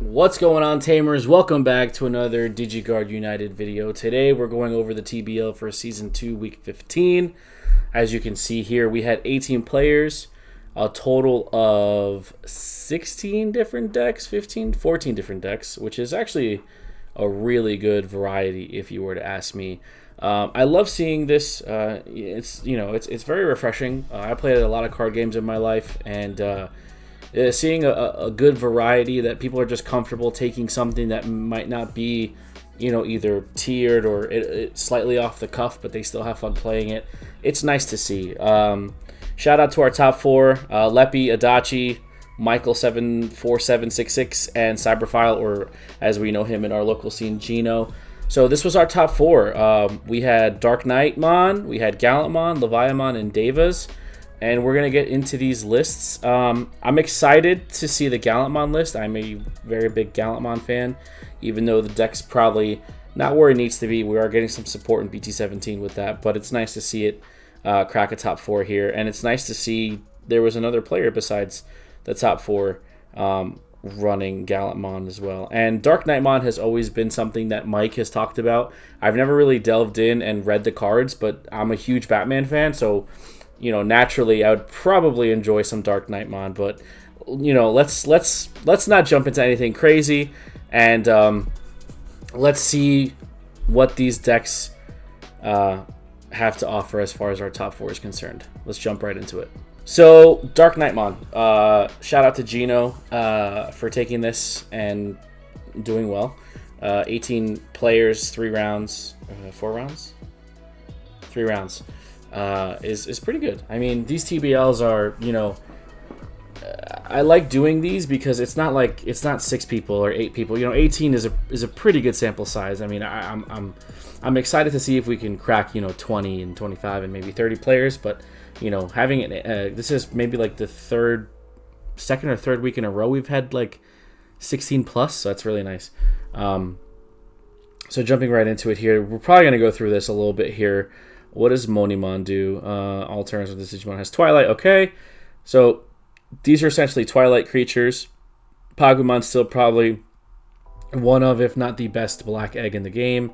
What's going on, Tamers? Welcome back to another DigiGuard United video. Today we're going over the TBL for Season 2, Week 15. As you can see here, we had 18 players, a total of 16 different decks, 14 different decks, which is actually a really good variety if you were to ask me. I love seeing this. It's very refreshing. I played a lot of card games in my life, and seeing a good variety that people are just comfortable taking something that might not be, either tiered or slightly off the cuff, but they still have fun playing it. It's nice to see. Shout out to our top four, Leppy, Adachi, Michael74766, and Cyberphile, or as we know him in our local scene, Gino. So this was our top four. We had Dark Knightmon, we had Gammonmon, Leviamon, and Davas. And we're going to get into these lists. I'm excited to see the Gammonmon list. I'm a very big Gammonmon fan, even though the deck's probably not where it needs to be. We are getting some support in BT15 with that, but it's nice to see it crack a top four here. And it's nice to see there was another player besides the top four running Gammonmon as well. And Dark Knightmon has always been something that Mike has talked about. I've never really delved in and read the cards, but I'm a huge Batman fan, so naturally, I would probably enjoy some Dark Knightmon, but let's not jump into anything crazy, and let's see what these decks have to offer as far as our top four is concerned. Let's jump right into it. So, Dark Knightmon. Shout out to Gino for taking this and doing well. 18 players, 3 rounds, 4 rounds, 3 rounds. Is pretty good. I mean, these TBLs are, I like doing these because it's not 6 people or 8 people. 18 is a pretty good sample size. I mean, I'm excited to see if we can crack 20 and 25 and maybe 30 players. But having it, this is maybe like the second or third week in a row we've had like 16 plus. So that's really nice. So jumping right into it here, we're probably gonna go through this a little bit here. What does Monimon do? All turns with this Digimon has Twilight. Okay, so these are essentially Twilight creatures. Pagumon's still probably one of, if not the best, black egg in the game.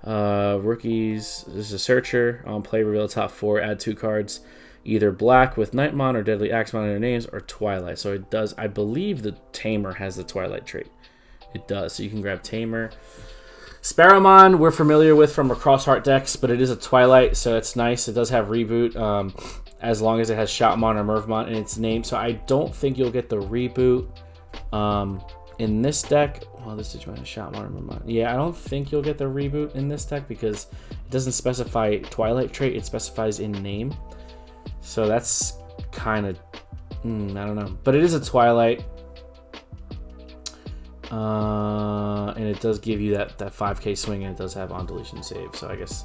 Rookies, this is a searcher. On play, reveal top 4, add 2 cards. Either black with Nightmon or Deadly Axemon in their names, or Twilight. So it does, I believe the Tamer has the Twilight trait. It does, so you can grab Tamer. Sparrowmon, we're familiar with from our Crossheart decks, but it is a Twilight, so it's nice. It does have Reboot, as long as it has Shoutmon or Mervmon in its name. So I don't think you'll get the Reboot in this deck. Well, this Digimon has Shoutmon or Mervmon. Yeah, I don't think you'll get the Reboot in this deck because it doesn't specify Twilight trait. It specifies in name. So that's kind of, I don't know. But it is a Twilight. And it does give you that 5k swing, and it does have on deletion save. So I guess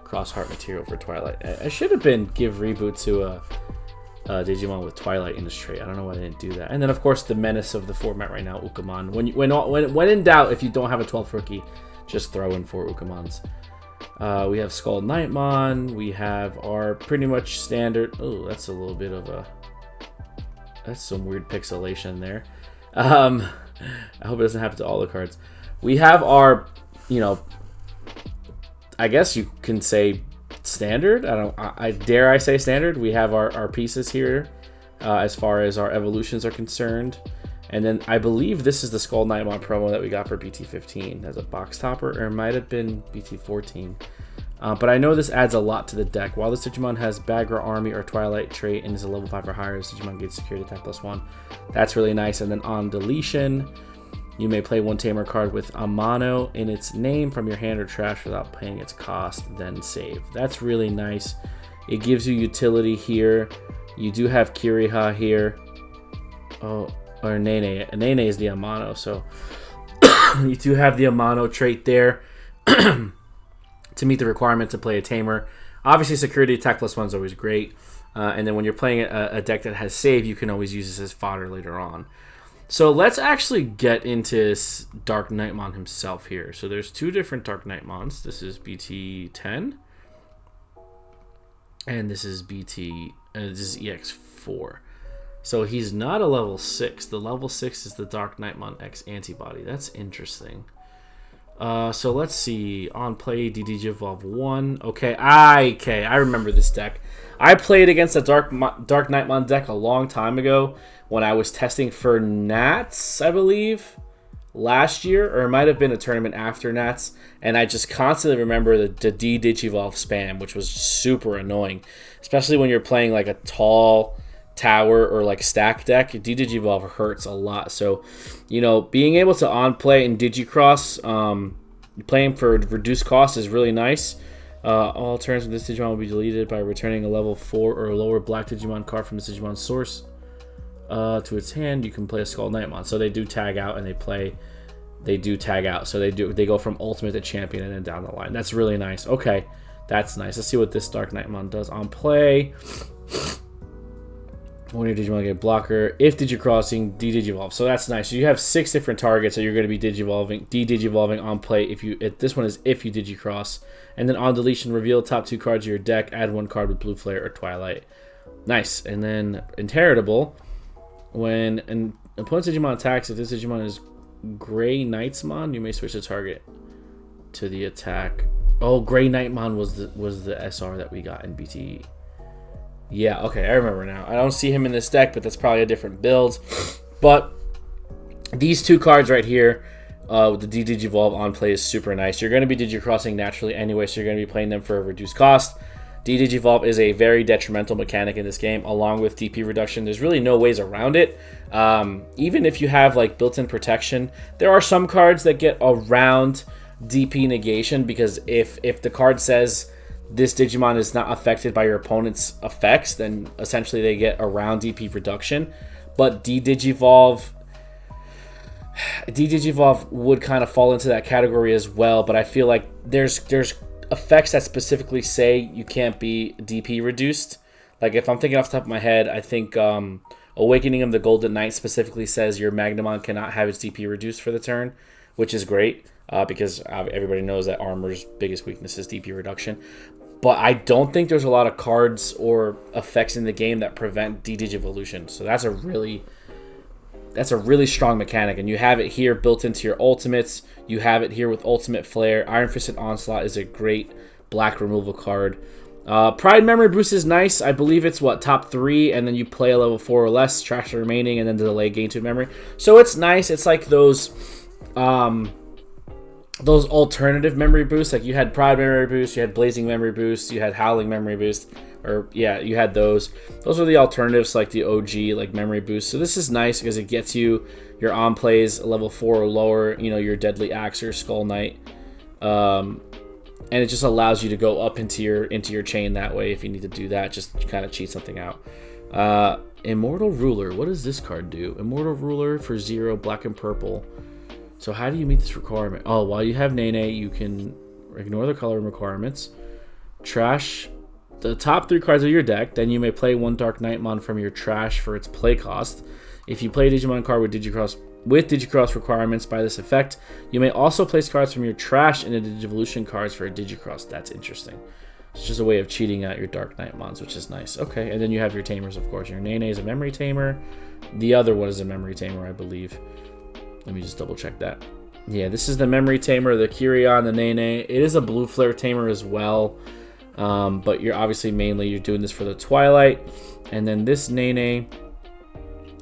Crossheart material for Twilight. I should have been give Reboot to a Digimon with Twilight in his trait. I don't know why they didn't do that. And then of course the menace of the format right now, Ukamon. When in doubt, if you don't have a 12th rookie, just throw in 4 Ukamons. We have Skull Knightmon. We have our pretty much standard. Oh, that's a little bit of that's some weird pixelation there. I hope it doesn't happen to all the cards. We have our, I guess you can say standard. I dare I say standard. We have our pieces here as far as our evolutions are concerned. And then I believe this is the Skull Knightmon promo that we got for BT15 as a box topper, or it might have been BT14. But I know this adds a lot to the deck. While this Digimon has Bagra Army or Twilight trait and is a level 5 or higher, this Digimon gets security attack +1. That's really nice. And then on deletion, you may play 1 Tamer card with Amano in its name from your hand or trash without paying its cost, then save. That's really nice. It gives you utility here. You do have Kiriha here. Oh, or Nene. Nene is the Amano, so you do have the Amano trait there to meet the requirement to play a Tamer. Obviously, security attack +1 is always great. And then when you're playing a deck that has save, you can always use this as fodder later on. So let's actually get into Dark Knightmon himself here. So there's 2 different Dark Knightmons. This is BT10. And this is this is EX4. So he's not a level 6. The level 6 is the Dark Nightmon X antibody. That's interesting. So let's see. On play, DDGevolve 1. Okay, I remember this deck. I played against a Dark Nightmon deck a long time ago when I was testing for Nats, I believe, last year. Or it might have been a tournament after Nats. And I just constantly remember the DDGevolve spam, which was super annoying. Especially when you're playing like a tall tower or like stack deck. DigiGuard hurts a lot. So, you know, being able to on play and digicross, playing for reduced cost is really nice. All turns from this Digimon will be deleted by returning a level 4 or lower black Digimon card from the Digimon source to its hand. You can play a Skull Nightmon. So they do tag out and they do tag out. So they go from ultimate to champion and then down the line. That's really nice. Okay, that's nice. Let's see what this Dark Nightmon does on play. When your Digimon get blocker, if Digicrossing, D-Digivolve. So that's nice. So you have 6 different targets that you're going to be D-Digivolving on play. This one is if you Digicross. And then on deletion, reveal top 2 cards of your deck. Add 1 card with Blue Flare or Twilight. Nice. And then Inheritable. When an opponent's Digimon attacks, if this Digimon is Gray Knightsmon, you may switch the target to the attack. Oh, Gray Knightmon was the SR that we got in BT. Yeah, okay, I remember now. I don't see him in this deck, but that's probably a different build. But these 2 cards right here with the D-Digivolve on play is super nice. You're going to be Digicrossing naturally anyway, so you're going to be playing them for a reduced cost. D-Digivolve is a very detrimental mechanic in this game, along with DP reduction. There's really no ways around it. Even if you have like built-in protection, there are some cards that get around DP negation, because if the card says this Digimon is not affected by your opponent's effects, then essentially they get around DP reduction. But D-Digivolve would kind of fall into that category as well, but I feel like there's effects that specifically say you can't be DP reduced. Like if I'm thinking off the top of my head, I think Awakening of the Golden Knight specifically says your Magnamon cannot have its DP reduced for the turn, which is great because everybody knows that Armor's biggest weakness is DP reduction. But I don't think there's a lot of cards or effects in the game that prevent D-Digivolution. So that's a really strong mechanic. And you have it here built into your ultimates. You have it here with Ultimate Flare. Iron Fisted Onslaught is a great black removal card. Pride Memory Boost is nice. I believe it's, top 3, and then you play a level 4 or less, trash the remaining, and then delay gain 2 memory. So it's nice. It's like those alternative memory boosts. Like you had Pride Memory Boost, you had Blazing Memory Boost, you had Howling Memory Boost, or yeah, you had those. Those are the alternatives, like the OG like memory boost. So this is nice because it gets you your on plays level 4 or lower, you know, your Deadly Axe or Skull Knight, and it just allows you to go up into your chain that way if you need to do that. Just kind of cheat something out. Immortal Ruler. What does this card do? Immortal Ruler for 0, black and purple. So how do you meet this requirement? Oh, while you have Nene, you can ignore the color requirements, trash the top 3 cards of your deck, then you may play 1 Dark Nightmon from your trash for its play cost. If you play a Digimon card with Digicross requirements by this effect, you may also place cards from your trash into Digivolution cards for a Digicross. That's interesting. It's just a way of cheating out your Dark Nightmons, which is nice. Okay, and then you have your Tamers, of course. Your Nene is a Memory Tamer. The other one is a Memory Tamer, I believe. Let me just double check that. Yeah, this is the Memory Tamer, the Kyrion, the Nene. It is a Blue Flare Tamer as well. But you're obviously you're doing this for the Twilight. And then this Nene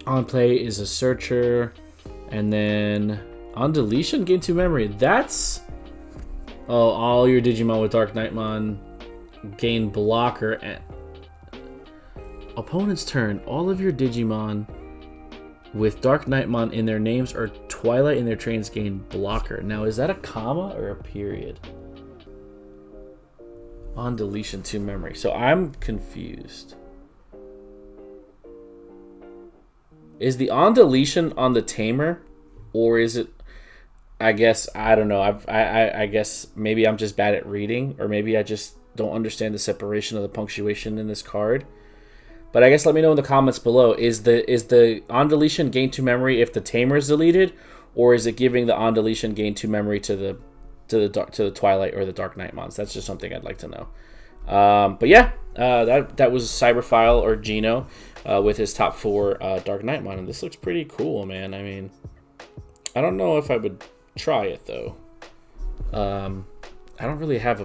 on play is a Searcher. And then on deletion, gain 2 memory. That's... Oh, all your Digimon with Dark Nightmon gain blocker. And opponent's turn. All of your Digimon with Dark Nightmon in their names or Twilight in their trains gain blocker. Now, is that a comma or a period? On deletion 2 memory. So I'm confused. Is the on deletion on the Tamer, or is it? I guess I don't know. I guess maybe I'm just bad at reading, or maybe I just don't understand the separation of the punctuation in this card. But I guess let me know in the comments below. Is the on deletion gain 2 memory if the Tamer is deleted, or is it giving the on deletion gain 2 memory to the Twilight or the Dark Nightmons? That's just something I'd like to know. But yeah, that was Cyberphile or Gino. with his top 4 Dark Nightmon, and this looks pretty cool, man. I mean, I don't know if I would try it though. I don't really have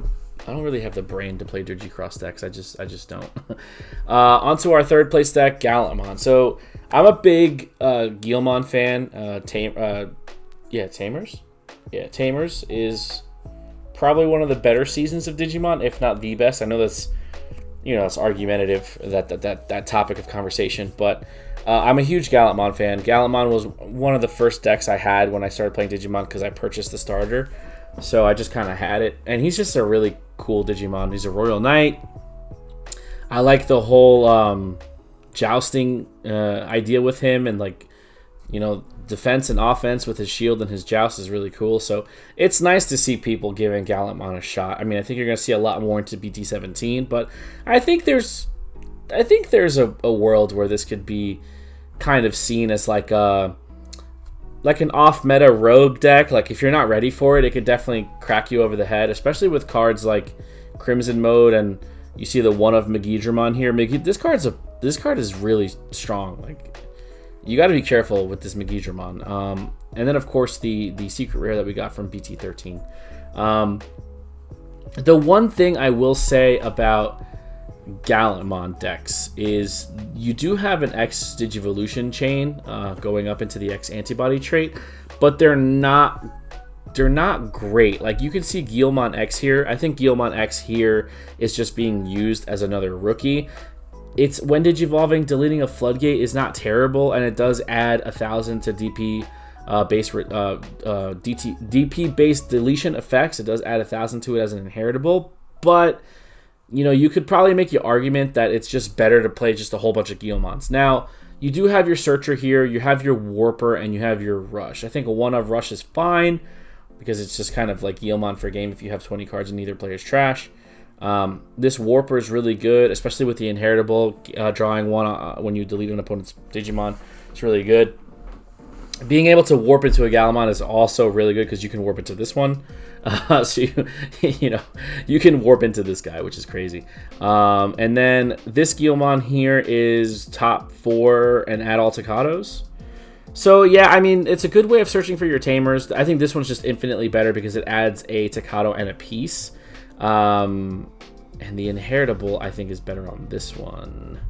the brain to play Digicross decks. I just don't. Onto our 3rd place deck, Gammonmon. So I'm a big Gammonmon fan. Tamers. Yeah, Tamers is probably one of the better seasons of Digimon, if not the best. I know that's, you know, it's argumentative, that topic of conversation, but I'm a huge Gammonmon fan. Gammonmon was one of the first decks I had when I started playing Digimon because I purchased the starter, so I just kind of had it. And he's just a really cool Digimon. He's a Royal Knight. I like the whole jousting idea with him, and like, you know, defense and offense with his shield and his joust is really cool. So it's nice to see people giving Gammonmon a shot. I mean, I think you're going to see a lot more into BT17, but I think there's a world where this could be kind of seen as like an off-meta rogue deck. Like, if you're not ready for it, it could definitely crack you over the head, especially with cards like Crimson Mode, and you see the one of Digimon here. This card is really strong. Like, you got to be careful with this Digimon. And then, of course, the secret rare that we got from BT13. The one thing I will say about Gammonmon decks is you do have an X Digivolution chain going up into the X antibody trait, but they're not great. Like, you can see Gammonmon X here. I think Gammonmon X here is just being used as another rookie. It's when Digivolving, deleting a Floodgate is not terrible, and it does add 1,000 to DP DP based deletion effects. It does add 1,000 to it as an inheritable, but you know, you could probably make your argument that it's just better to play just a whole bunch of Gammonmons. Now, you do have your Searcher here, you have your Warper, and you have your Rush. I think a 1-of Rush is fine because it's just kind of like Gammon for game if you have 20 cards and neither player's trash. This Warper is really good, especially with the inheritable, drawing one when you delete an opponent's Digimon. It's really good. Being able to warp into a Gammonmon is also really good because you can warp into this one. So you can warp into this guy, which is crazy. And then this Gammonmon here is top 4 and add all Takatos. So yeah, I mean, it's a good way of searching for your Tamers. I think this one's just infinitely better because it adds a Takato and a piece. And the inheritable, I think, is better on this one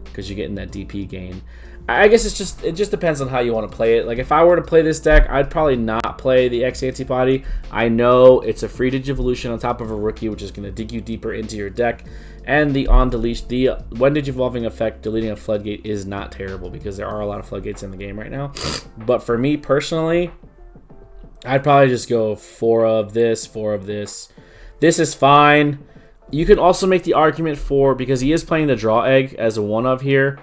because you're getting that DP gain. I guess it just depends on how you want to play it. Like, if I were to play this deck, I'd probably not play the X Antibody. I know it's a free Digivolution on top of a rookie, which is going to dig you deeper into your deck. And the when Digivolving effect, deleting a Floodgate, is not terrible because there are a lot of Floodgates in the game right now. But for me personally, I'd probably just go 4 of this, 4 of this. This is fine. You can also make the argument for, because he is playing the Draw Egg as a 1-of here,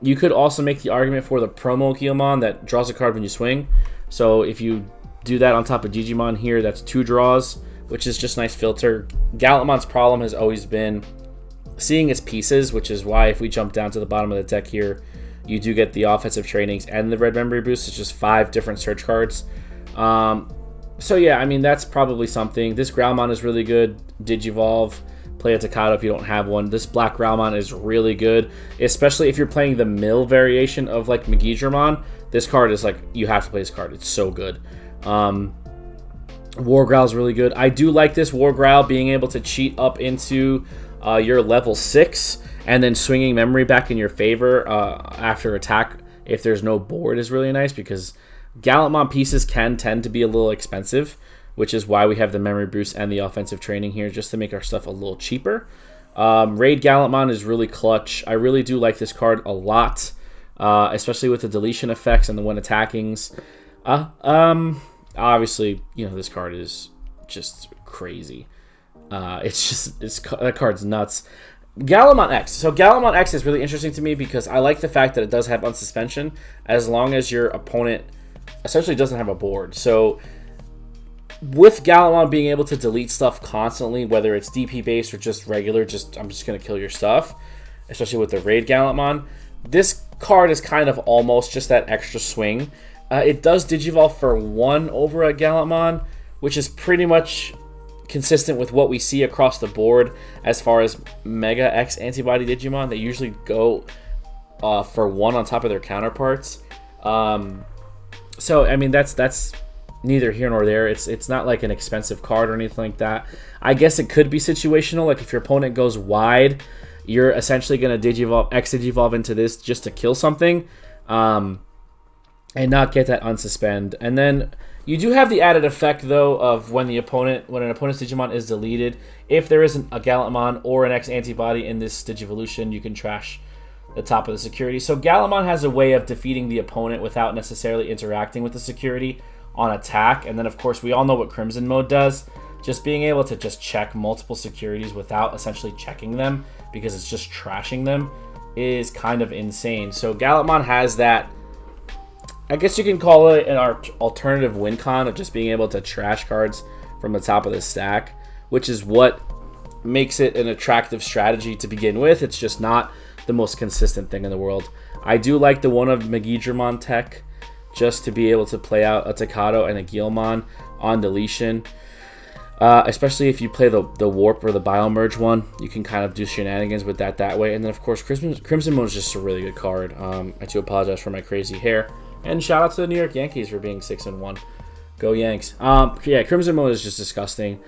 you could also make the argument for the promo Gammonmon that draws a card when you swing. So if you do that on top of Digimon here, that's 2 draws, which is just nice filter. Gammonmon's problem has always been seeing its pieces, which is why if we jump down to the bottom of the deck here, you do get the offensive trainings and the red memory boost. It's just 5 different search cards. So yeah, I mean, that's probably something. This Growlmon is really good. Digivolve. Play a Takato if you don't have one. This black Growlmon is really good, especially if you're playing the mill variation of like Digimon. This card is like, you have to play this card. It's so good. War Growl is really good. I do like this War Growl being able to cheat up into your level 6 and then swinging memory back in your favor after attack if there's no board is really nice, because Gammonmon pieces can tend to be a little expensive, which is why we have the memory boost and the offensive training here, just to make our stuff a little cheaper. Raid Gammonmon is really clutch. I really do like this card a lot, especially with the deletion effects and the when attackings. Obviously, you know, this card is just crazy. That card's nuts. Gammonmon X. So Gammonmon X is really interesting to me because I like the fact that it does have unsuspension as long as your opponent essentially doesn't have a board. So with Gammonmon being able to delete stuff constantly, whether it's DP based or just regular, I'm just going to kill your stuff, especially with the Raid Gammonmon, this card is kind of almost just that extra swing. It does Digivolve for 1 over a Gammonmon, which is pretty much consistent with what we see across the board as far as Mega X antibody Digimon. They usually go for 1 on top of their counterparts. So I mean that's neither here nor there. It's not like an expensive card or anything like that. I guess it could be situational. Like if your opponent goes wide, you're essentially going to Digivolve into this just to kill something, and not get that unsuspend. And then you do have the added effect though of when an opponent's Digimon is deleted, if there isn't a Gammonmon or an X antibody in this Digivolution, you can trash the top of the security. So Gammonmon has a way of defeating the opponent without necessarily interacting with the security on attack. And then of course we all know what Crimson Mode does. Just being able to just check multiple securities without essentially checking them, because it's just trashing them, is kind of insane. So Gammonmon has that, I guess you can call it an alternative win con of just being able to trash cards from the top of the stack, which is what makes it an attractive strategy to begin with. It's just not the most consistent thing in the world. I do like the one of Megidramon tech, just to be able to play out a Takato and a Guilmon on deletion. Especially if you play the Warp or the Biomerge one, you can kind of do shenanigans with that way. And then of course Crimson Moon is just a really good card. I do apologize for my crazy hair. And shout out to the New York Yankees for being 6-1. Go Yanks. Yeah, Crimson Moon is just disgusting.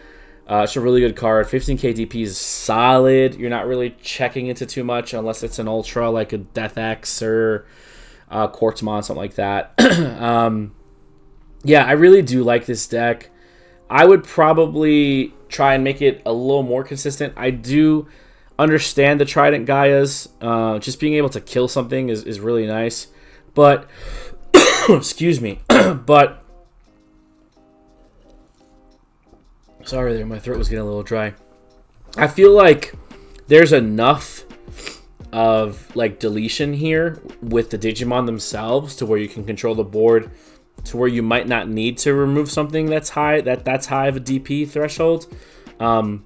It's a really good card. 15k DP is solid. You're not really checking into too much unless it's an Ultra like a Death X or Quartzmon, something like that. Yeah, I really do like this deck. I would probably try and make it a little more consistent. I do understand the Trident Gaias. Just being able to kill something is really nice. But, excuse me, but, sorry there, my throat was getting a little dry. I feel like there's enough of like deletion here with the Digimon themselves to where you can control the board to where you might not need to remove something that's high of a DP threshold. And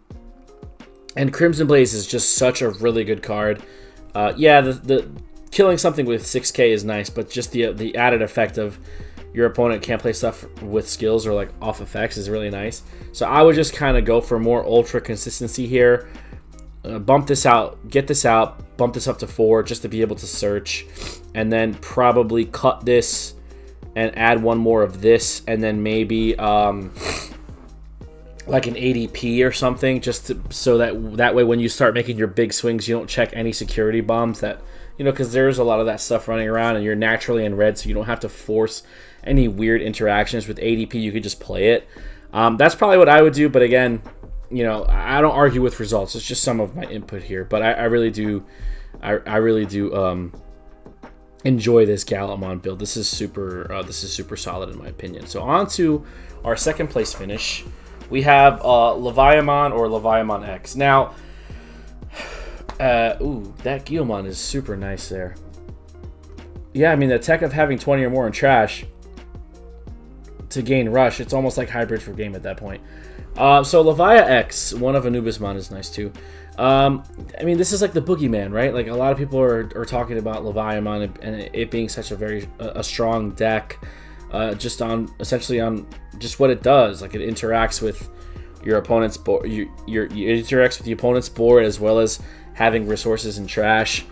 Crimson Blaze is just such a really good card. Yeah, the killing something with 6k is nice, but just the added effect of your opponent can't play stuff with skills or like off effects is really nice. So I would just kind of go for more ultra consistency here. Bump this out, get this out, bump this up to 4 just to be able to search, and then probably cut this and add one more of this, and then maybe like an ADP or something, just so that way when you start making your big swings, you don't check any security bombs that, you know, because there's a lot of that stuff running around, and you're naturally in red, so you don't have to force any weird interactions with ADP. You could just play it. That's probably what I would do, but again, you know, I don't argue with results. It's just some of my input here, but I really do, I really do enjoy this Gammonmon build. This is super solid in my opinion. So on to our second place finish. We have Leviamon or Levon X. Now, ooh, that Guilmon is super nice there. Yeah, I mean, the tech of having 20 or more in trash to gain rush, it's almost like hybrid for game at that point. So Levon X, one of Anubismon, is nice too. I mean, this is like the boogeyman, right? Like a lot of people are talking about Leviamon and it being such a strong deck, just on essentially on just what it does. Like it interacts with your opponent's board. It interacts with the opponent's board as well as having resources in trash,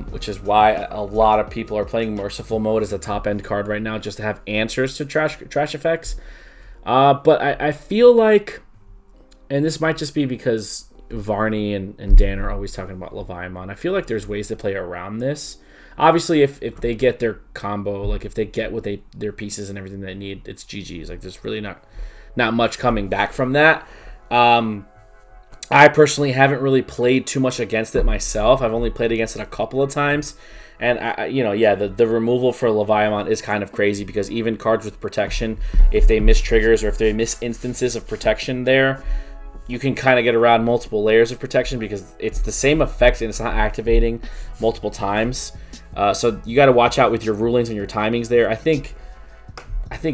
which is why a lot of people are playing Merciful Mode as a top end card right now, just to have answers to trash effects. But I feel like, and this might just be because Varney and Dan are always talking about Leviamon, I feel like there's ways to play around this. Obviously, if they get their combo, like if they get what their pieces and everything they need, it's GG's. Like there's really not much coming back from that. I personally haven't really played too much against it myself. I've only played against it a couple of times. And, the removal for Leviamon is kind of crazy because even cards with protection, if they miss triggers or if they miss instances of protection there, you can kind of get around multiple layers of protection because it's the same effect and it's not activating multiple times. So you got to watch out with your rulings and your timings there. I think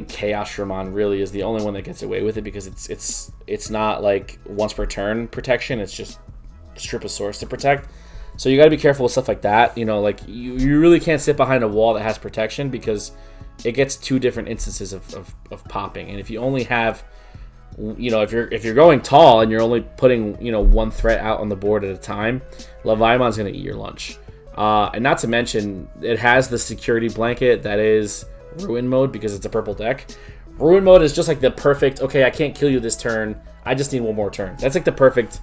Chaos Ramon really is the only one that gets away with it because it's not like once per turn protection. It's just strip a source to protect. So you got to be careful with stuff like that. You know, like you really can't sit behind a wall that has protection because it gets two different instances of popping. And if you only have you know, if you're going tall and you're only putting, you know, one threat out on the board at a time, Leviamon's going to eat your lunch. And not to mention, it has the security blanket that is Ruin mode because it's a purple deck. Ruin mode is just like the perfect, okay, I can't kill you this turn, I just need one more turn. That's like the perfect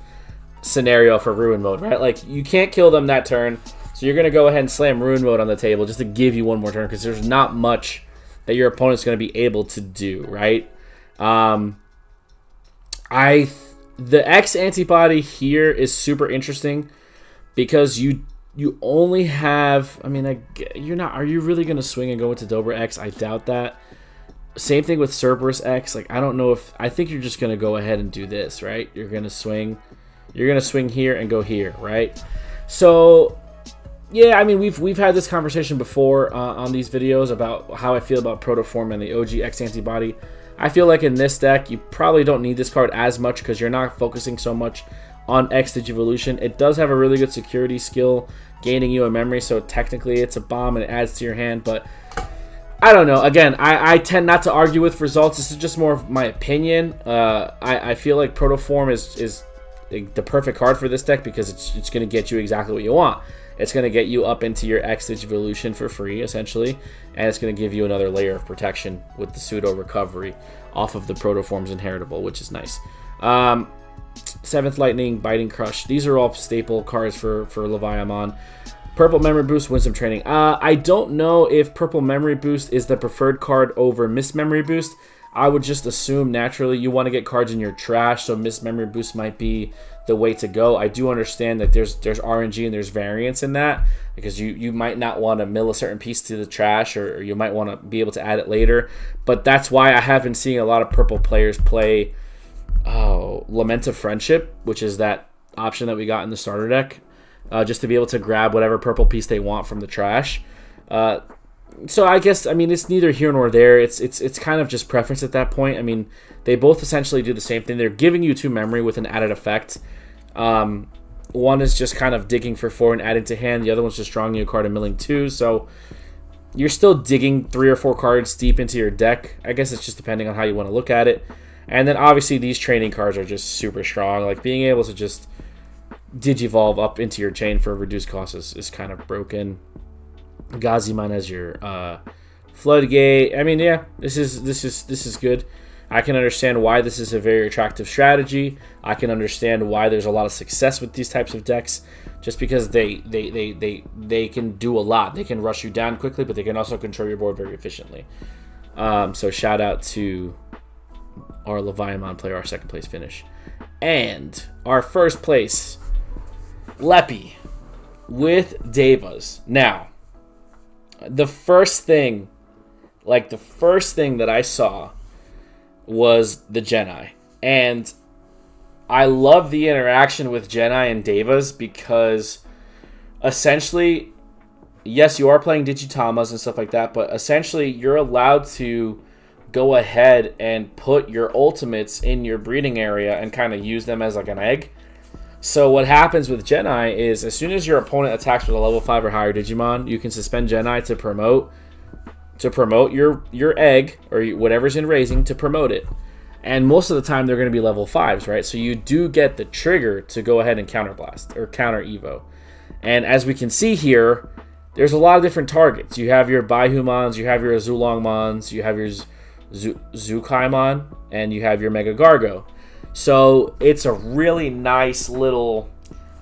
scenario for Ruin mode, right? Like, you can't kill them that turn, so you're going to go ahead and slam Ruin mode on the table just to give you one more turn because there's not much that your opponent's going to be able to do, right? The X antibody here is super interesting because you only have, I mean, you're not, are you really going to swing and go into Dobra X? I doubt that. Same thing with Cerberus X. Like, I don't know if, I think you're just going to go ahead and do this, right? You're going to swing here and go here, right? So, yeah, I mean, we've had this conversation before on these videos about how I feel about Protoform and the OG X antibody. I feel like in this deck, you probably don't need this card as much because you're not focusing so much on X Digivolution. It does have a really good security skill, gaining you a memory, so technically it's a bomb and it adds to your hand, but I don't know. Again, I tend not to argue with results. This is just more of my opinion. I feel like Protoform is the perfect card for this deck because it's going to get you exactly what you want. It's going to get you up into your X Digivolution for free, essentially, and it's going to give you another layer of protection with the pseudo recovery off of the Protoform's inheritable, which is nice. Seventh Lightning, Biting Crush. These are all staple cards for Leviamon. Purple Memory Boost, Wisdom Training. I don't know if Purple Memory Boost is the preferred card over Miss Memory Boost. I would just assume naturally you want to get cards in your trash, so Miss Memory Boost might be the way to go. I do understand that there's RNG and there's variance in that because you might not want to mill a certain piece to the trash or you might want to be able to add it later. But that's why I have been seeing a lot of purple players play Lament of Friendship, which is that option that we got in the starter deck, just to be able to grab whatever purple piece they want from the trash. So I guess, I mean, it's neither here nor there. It's kind of just preference at that point. I mean, they both essentially do the same thing. They're giving you 2 memory with an added effect. One is just kind of digging for 4 and adding to hand. The other one's just drawing you a card and milling 2. So you're still digging 3 or 4 cards deep into your deck. I guess it's just depending on how you want to look at it. And then obviously these training cards are just super strong. Like being able to just Digivolve up into your chain for reduced cost is kind of broken. Gazimon as your Floodgate. I mean, yeah, this is good. I can understand why this is a very attractive strategy. I can understand why there's a lot of success with these types of decks, just because they can do a lot. They can rush you down quickly, but they can also control your board very efficiently. So shout out to our Leviamon player, our second place finish, and our first place, Leppy with Davas. Now, the first thing that I saw was the Geni. And I love the interaction with Geni and Davas because essentially, yes, you are playing Digitamas and stuff like that, but essentially you're allowed to go ahead and put your ultimates in your breeding area and kind of use them as like an egg. So what happens with Geni is as soon as your opponent attacks with a level 5 or higher Digimon, you can suspend Geni to promote your egg or whatever's in raising to promote it. And most of the time they're going to be level 5s, right? So you do get the trigger to go ahead and counterblast or counter Evo. And as we can see here, there's a lot of different targets. You have your Baihumons, you have your Azulongmons, you have your Zukaimon, and you have your Mega Gargo. So it's a really nice little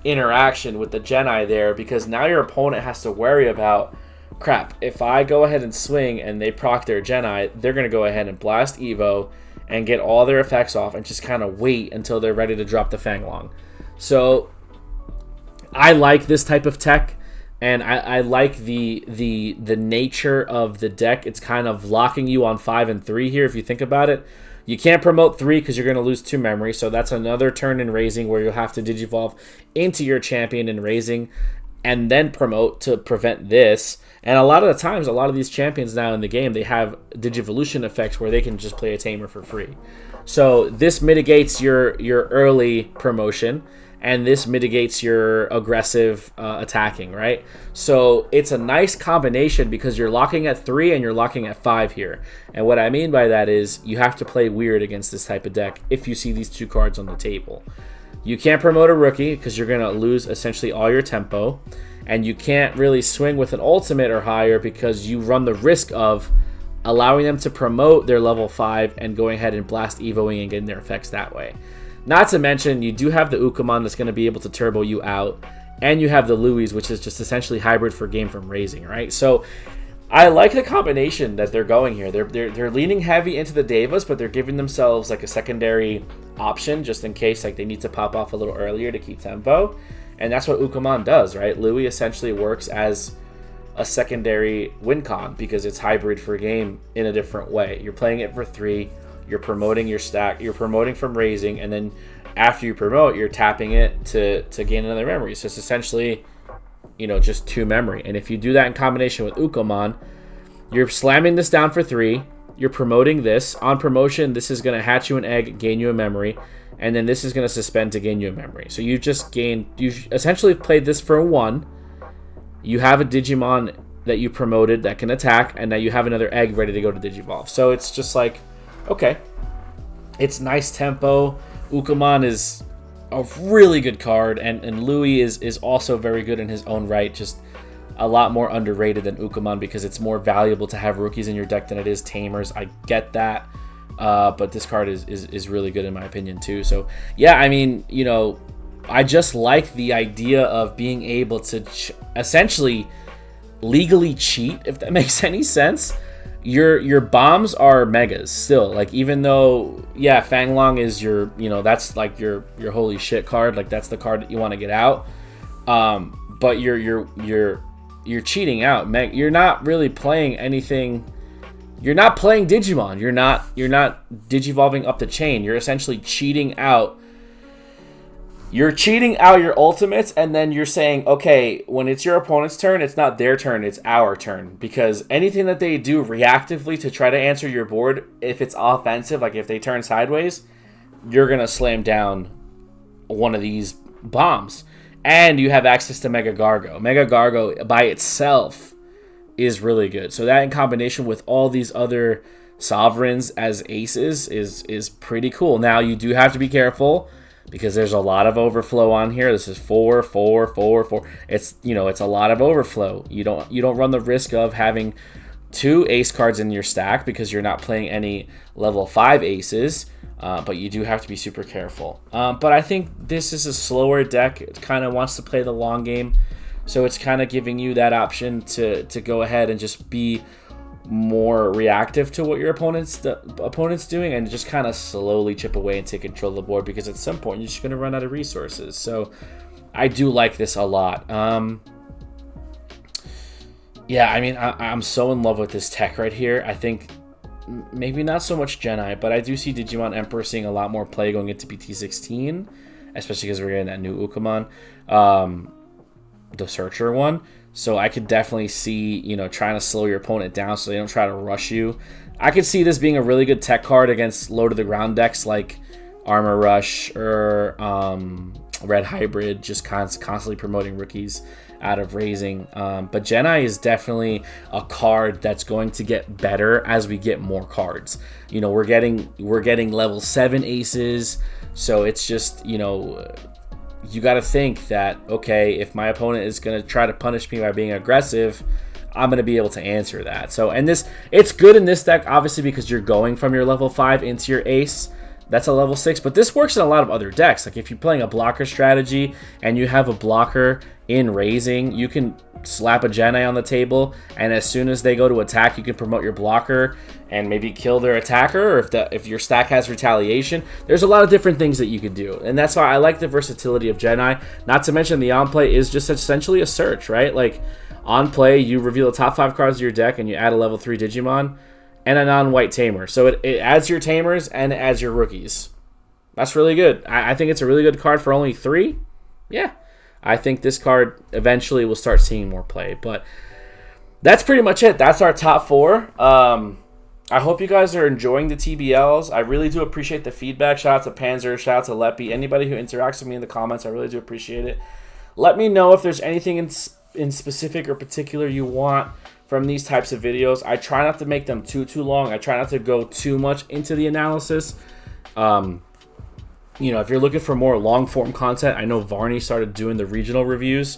interaction with the Geni there because now your opponent has to worry about, crap, if I go ahead and swing and they proc their Geni, they're going to go ahead and blast Evo and get all their effects off and just kind of wait until they're ready to drop the Fanglong. So I like this type of tech, and I like the nature of the deck. It's kind of locking you on 5 and 3 here if you think about it. You can't promote 3 because you're going to lose 2 memory, so that's another turn in raising where you'll have to Digivolve into your champion in raising and then promote to prevent this. And a lot of the times, a lot of these champions now in the game, they have Digivolution effects where they can just play a Tamer for free. So this mitigates your early promotion, and this mitigates your aggressive attacking, right? So it's a nice combination because you're locking at 3 and you're locking at 5 here. And what I mean by that is you have to play weird against this type of deck if you see these 2 cards on the table. You can't promote a rookie because you're going to lose essentially all your tempo. And you can't really swing with an ultimate or higher because you run the risk of allowing them to promote their level 5 and going ahead and blast evoing and getting their effects that way. Not to mention, you do have the Ukamon that's going to be able to turbo you out, and you have the Louis, which is just essentially hybrid for game from raising, right? So I like the combination that they're going here. They're leaning heavy into the Davas, but they're giving themselves like a secondary option just in case like they need to pop off a little earlier to keep tempo. And that's what Ukamon does, right? Louis essentially works as a secondary win con because it's hybrid for game in a different way. You're playing it for 3. You're promoting your stack. You're promoting from raising, and then after you promote, you're tapping it to gain another memory. So it's essentially, just 2 memory. And if you do that in combination with Ukamon, you're slamming this down for 3. You're promoting this. On promotion, this is going to hatch you an egg, gain you a memory, and then this is going to suspend to gain you a memory. So you essentially played this for a 1. You have a Digimon that you promoted that can attack, and now you have another egg ready to go to Digivolve. So it's just like, okay, it's nice tempo. Ukamon is a really good card, and Louis is also very good in his own right, just a lot more underrated than Ukamon because it's more valuable to have rookies in your deck than it is Tamers. I get that, but this card is really good in my opinion too. So yeah, I mean, I just like the idea of being able to essentially legally cheat, if that makes any sense. Your bombs are megas still, like, even though Fanglong is your that's like your holy shit card, like that's the card that you want to get out, but you're cheating out. You're not really playing anything. You're not playing Digimon. You're not digivolving up the chain. You're essentially cheating out. You're cheating out your ultimates, and then you're saying, okay, when it's your opponent's turn, it's not their turn, it's our turn. Because anything that they do reactively to try to answer your board, if it's offensive, like if they turn sideways, you're going to slam down one of these bombs. And you have access to Mega Gargo. Mega Gargo by itself is really good. So that in combination with all these other sovereigns as aces is pretty cool. Now, you do have to be careful, because there's a lot of overflow on here. This is 4, 4, 4, 4. It's it's a lot of overflow. You don't run the risk of having 2 ace cards in your stack because you're not playing any level 5 aces. But you do have to be super careful. But I think this is a slower deck. It kind of wants to play the long game, so it's kind of giving you that option to go ahead and just be more reactive to what your opponent's doing, and just kind of slowly chip away and take control of the board, because at some point you're just going to run out of resources. So I do like this a lot. Yeah, I mean, I'm so in love with this tech right here. I think maybe not so much Geni, but I do see Digimon Emperor seeing a lot more play going into BT16, especially because we're getting that new Ukamon, the Searcher one. So I could definitely see, trying to slow your opponent down so they don't try to rush you. I could see this being a really good tech card against low-to-the-ground decks like Armor Rush or Red Hybrid, just constantly promoting rookies out of raising. But Geni is definitely a card that's going to get better as we get more cards. We're getting level 7 aces, so it's just, you got to think that, okay, if my opponent is going to try to punish me by being aggressive, I'm going to be able to answer that. So, and it's good in this deck, obviously, because you're going from your level 5 into your ace. That's a level 6, but this works in a lot of other decks. Like if you're playing a blocker strategy and you have a blocker in raising, you can slap a Geni on the table, and as soon as they go to attack, you can promote your blocker and maybe kill their attacker, or if your stack has retaliation. There's a lot of different things that you could do, and that's why I like the versatility of Geni. Not to mention the on-play is just essentially a search, right? Like on play, you reveal the top 5 cards of your deck and you add a level 3 Digimon and a non-white Tamer. So it adds your Tamers and it adds your rookies. That's really good. I think it's a really good card for only 3. Yeah. I think this card eventually will start seeing more play. But that's pretty much it. That's our top 4. I hope you guys are enjoying the TBLs. I really do appreciate the feedback. Shout out to Panzer, shout out to Leppy, anybody who interacts with me in the comments. I really do appreciate it. Let me know if there's anything in specific or particular you want from these types of videos. I try not to make them too long. I try not to go too much into the analysis. You know, if you're looking for more long form content, I know Varney started doing the regional reviews.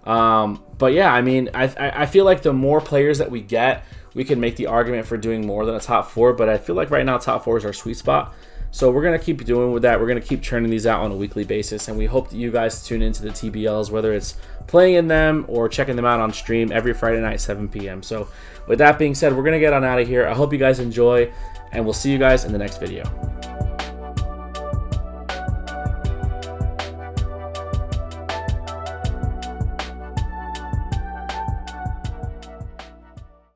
But yeah, I mean, I feel like the more players that we get, we can make the argument for doing more than a top 4. But I feel like right now top 4 is our sweet spot. So we're going to keep doing with that. We're going to keep churning these out on a weekly basis. And we hope that you guys tune into the TBLs, whether it's playing in them or checking them out on stream every Friday night, 7 p.m. So with that being said, we're going to get on out of here. I hope you guys enjoy, and we'll see you guys in the next video.